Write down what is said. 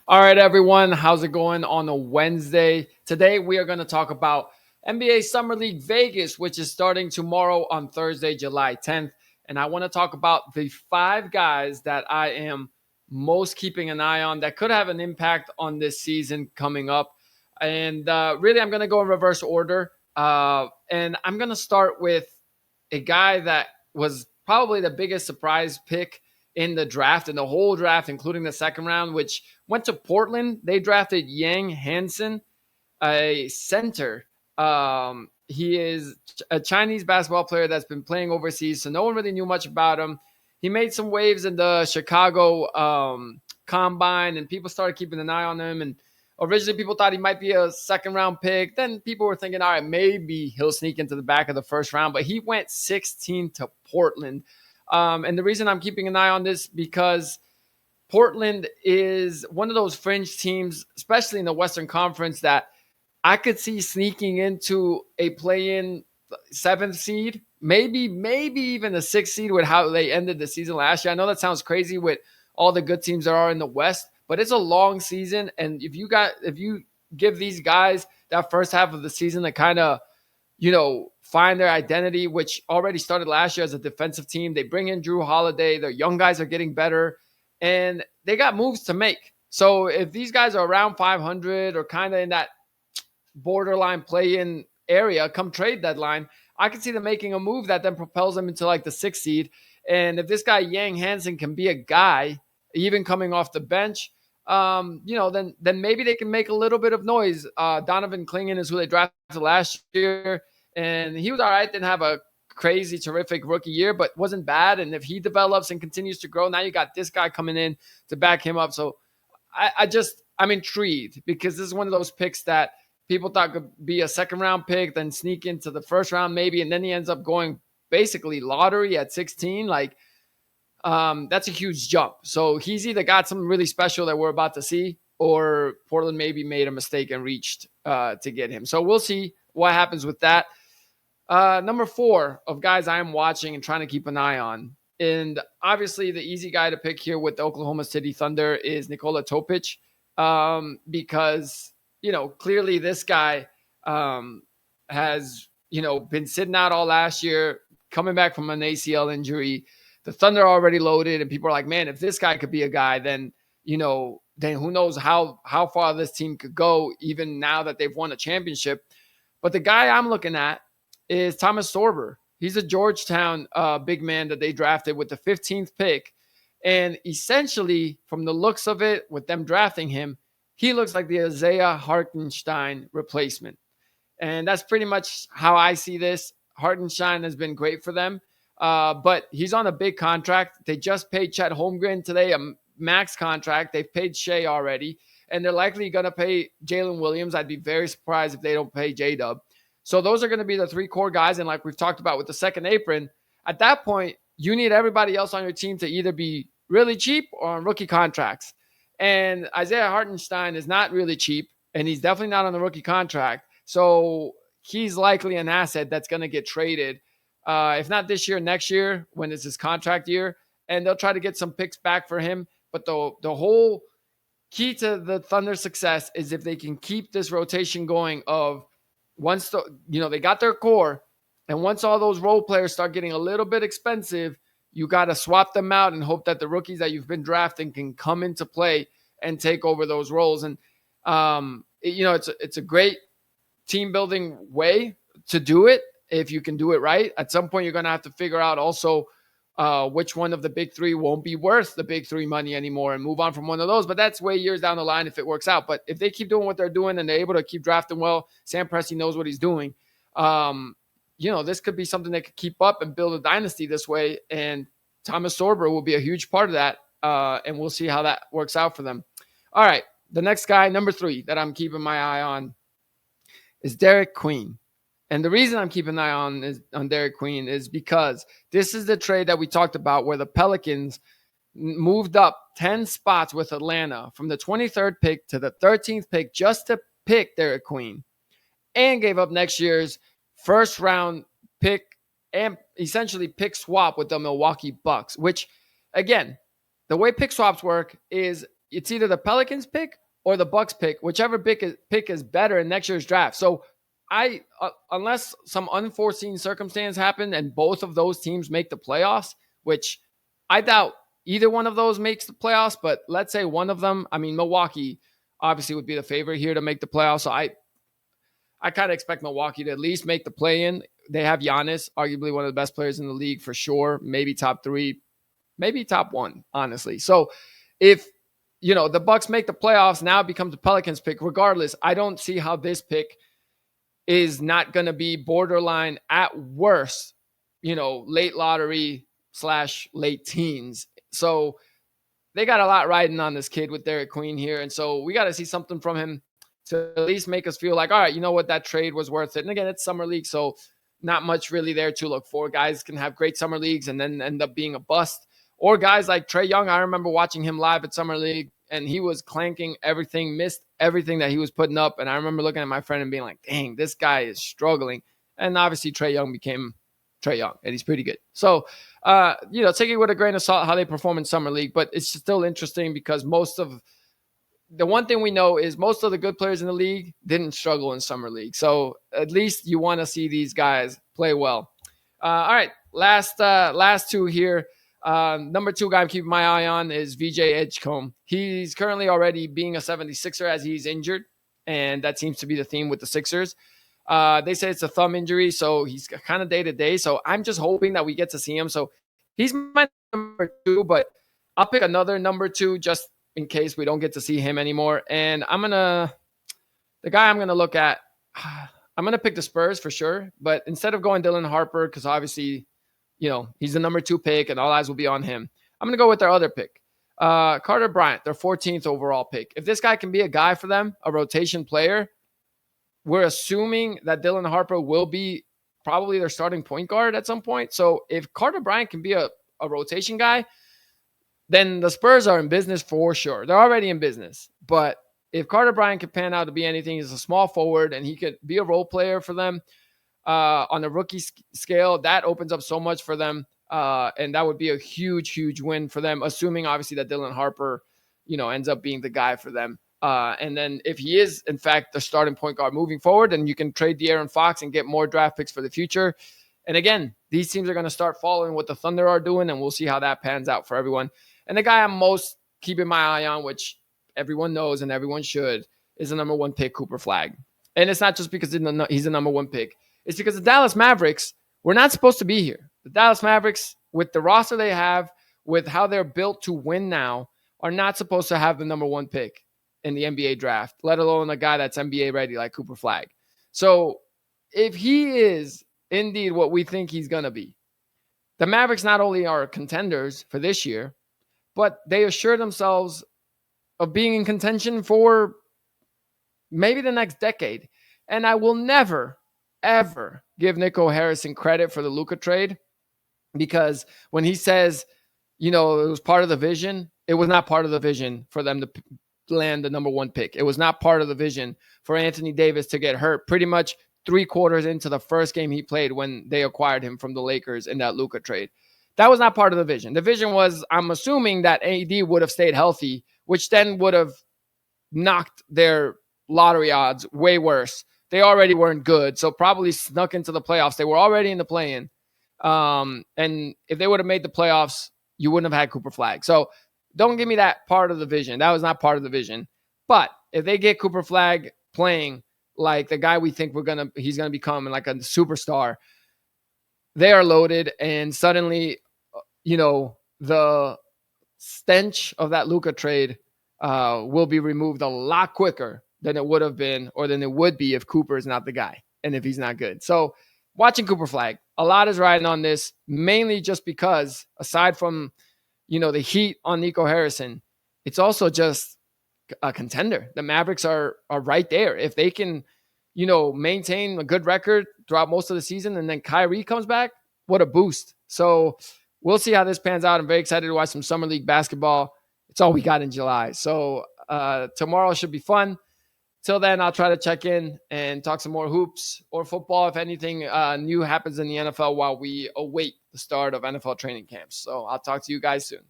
All right, everyone. How's it going on a Wednesday? Today, we are going to talk about NBA Summer League Vegas, which is starting tomorrow on Thursday, July 10th. And I want to talk about the five guys that I am most keeping an eye on that could have an impact on this season coming up. And really, I'm going to go in reverse order. And I'm going to start with a guy that was probably the biggest surprise pick in the draft, in the whole draft, including the second round, which went to Portland. They drafted Yang Hansen, a center. He is a Chinese basketball player that's been playing overseas, so no one really knew much about him. He made some waves in the Chicago combine, and people started keeping an eye on him. And originally, people thought he might be a second round pick. Then people were thinking, all right, maybe he'll sneak into the back of the first round. But he went 16 to Portland. And the reason I'm keeping an eye on this because Portland is one of those fringe teams, especially in the Western Conference, that I could see sneaking into a play-in seventh seed, maybe even a sixth seed with how they ended the season last year. I know that sounds crazy with all the good teams there are in the West, but it's a long season, and if you give these guys that first half of the season to kind of find their identity, which already started last year as a defensive team. They bring in Drew Holiday. Their young guys are getting better, and they got moves to make. So if these guys are around 500 or kind of in that borderline play-in area come trade deadline, I can see them making a move that then propels them into like the sixth seed. And if this guy Yang Hansen can be a guy, even coming off the bench, then maybe they can make a little bit of noise. Donovan Klingan is who they drafted last year, and he was all right. Didn't have a crazy, terrific rookie year, but wasn't bad. And if he develops and continues to grow, now you got this guy coming in to back him up. So I'm intrigued because this is one of those picks that people thought could be a second round pick, then sneak into the first round maybe, and then he ends up going basically lottery at 16. That's a huge jump. So he's either got something really special that we're about to see, or Portland maybe made a mistake and reached to get him. So we'll see what happens with that. Number 4 of guys I'm watching and trying to keep an eye on. And obviously the easy guy to pick here with the Oklahoma City Thunder is Nikola Topic, because, clearly this guy has, been sitting out all last year, coming back from an ACL injury. The Thunder are already loaded, and people are like, man, if this guy could be a guy, then who knows how far this team could go, even now that they've won a championship. But the guy I'm looking at is Thomas Sorber. He's a Georgetown big man that they drafted with the 15th pick. And essentially, from the looks of it, with them drafting him, he looks like the Isaiah Hartenstein replacement. And that's pretty much how I see this. Hartenstein has been great for them, but he's on a big contract. They just paid Chet Holmgren today a max contract. They've paid Shea already, and they're likely going to pay Jalen Williams. I'd be very surprised if they don't pay J-Dub. So those are going to be the 3 core guys. And like we've talked about with the second apron, at that point, you need everybody else on your team to either be really cheap or on rookie contracts. And Isaiah Hartenstein is not really cheap, and he's definitely not on the rookie contract. So he's likely an asset that's going to get traded, if not this year, next year when it's his contract year. And they'll try to get some picks back for him. But the whole key to the Thunder success is if they can keep this rotation going of once they got their core, and once all those role players start getting a little bit expensive, you got to swap them out and hope that the rookies that you've been drafting can come into play and take over those roles. And it's a great team building way to do it if you can do it right. At some point, you're going to have to figure out also which one of the big 3 won't be worth the big 3 money anymore and move on from one of those. But that's way years down the line if it works out. But if they keep doing what they're doing and they're able to keep drafting well, Sam Presti knows what he's doing. This could be something that could keep up and build a dynasty this way. And Thomas Sorber will be a huge part of that. And we'll see how that works out for them. All right. The next guy, number 3, that I'm keeping my eye on is Derek Queen. And the reason I'm keeping an eye on Derek Queen is because this is the trade that we talked about where the Pelicans moved up 10 spots with Atlanta from the 23rd pick to the 13th pick just to pick Derek Queen, and gave up next year's first round pick and essentially pick swap with the Milwaukee Bucks, which, again, the way pick swaps work is it's either the Pelicans pick or the Bucks pick, whichever pick is better in next year's draft. So unless some unforeseen circumstance happened and both of those teams make the playoffs, which I doubt either one of those makes the playoffs, but let's say one of them, I mean, Milwaukee obviously would be the favorite here to make the playoffs. So I kind of expect Milwaukee to at least make the play-in. They have Giannis, arguably one of the best players in the league for sure, maybe top 3, maybe top 1, honestly. So if the Bucks make the playoffs, now it becomes the Pelicans pick. Regardless, I don't see how this pick is not going to be borderline at worst, late lottery / late teens. So they got a lot riding on this kid with Derek Queen here. And so we got to see something from him to at least make us feel like, all right, you know what, that trade was worth it. And again, it's summer league, so not much really there to look for. Guys can have great summer leagues and then end up being a bust. Or guys like Trey Young, I remember watching him live at summer league, and he was clanking everything, missed everything that he was putting up. And I remember looking at my friend and being like, dang, this guy is struggling. And obviously Trey Young became Trey Young, and he's pretty good. So, take it with a grain of salt how they perform in summer league, but it's still interesting because the one thing we know is most of the good players in the league didn't struggle in summer league. So at least you want to see these guys play well. All right, last two here. Number 2 guy I'm keeping my eye on is VJ Edgecombe. He's currently already being a 76er as he's injured, and that seems to be the theme with the Sixers. They say it's a thumb injury, so he's kind of day-to-day. So I'm just hoping that we get to see him. So he's my number 2, but I'll pick another number 2 just in case we don't get to see him anymore. And the guy I'm going to look at, I'm going to pick the Spurs for sure. But instead of going Dylan Harper, because obviously, he's the number 2 pick and all eyes will be on him, I'm going to go with their other pick. Carter Bryant, their 14th overall pick. If this guy can be a guy for them, a rotation player, we're assuming that Dylan Harper will be probably their starting point guard at some point. So if Carter Bryant can be a rotation guy, then the Spurs are in business for sure. They're already in business. But if Carter Bryant can pan out to be anything, he's a small forward and he could be a role player for them on a rookie scale, that opens up so much for them. And that would be a huge, huge win for them, assuming obviously that Dylan Harper, ends up being the guy for them. And then if he is, in fact, the starting point guard moving forward, then you can trade De'Aaron Fox and get more draft picks for the future. And again, these teams are going to start following what the Thunder are doing, and we'll see how that pans out for everyone. And the guy I'm most keeping my eye on, which everyone knows and everyone should, is the number 1 pick, Cooper Flagg. And it's not just because he's the number 1 pick. It's because the Dallas Mavericks were not supposed to be here. The Dallas Mavericks, with the roster they have, with how they're built to win now, are not supposed to have the number 1 pick in the NBA draft, let alone a guy that's NBA ready like Cooper Flagg. So if he is indeed what we think he's going to be, the Mavericks not only are contenders for this year, but they assure themselves of being in contention for maybe the next decade. And I will never, ever give Nico Harrison credit for the Luka trade, because when he says, it was part of the vision, it was not part of the vision for them to land the number 1 pick. It was not part of the vision for Anthony Davis to get hurt pretty much 3/4 into the first game he played when they acquired him from the Lakers in that Luka trade. That was not part of the vision. The vision was, I'm assuming, that AD would have stayed healthy, which then would have knocked their lottery odds way worse. They already weren't good, so probably snuck into the playoffs. They were already in the play-in. And if they would have made the playoffs, you wouldn't have had Cooper Flagg. So don't give me that part of the vision. That was not part of the vision. But if they get Cooper Flagg playing like the guy we think he's going to become, like a superstar, they are loaded, and suddenly, the stench of that Luka trade will be removed a lot quicker than it would have been, or than it would be if Cooper is not the guy and if he's not good. So watching Cooper Flagg, a lot is riding on this, mainly just because aside from, the heat on Nico Harrison, it's also just a contender. The Mavericks are right there. If they can, maintain a good record throughout most of the season, and then Kyrie comes back, what a boost. So we'll see how this pans out. I'm very excited to watch some Summer League basketball. It's all we got in July. So tomorrow should be fun. Till then, I'll try to check in and talk some more hoops or football if anything new happens in the NFL while we await the start of NFL training camps. So I'll talk to you guys soon.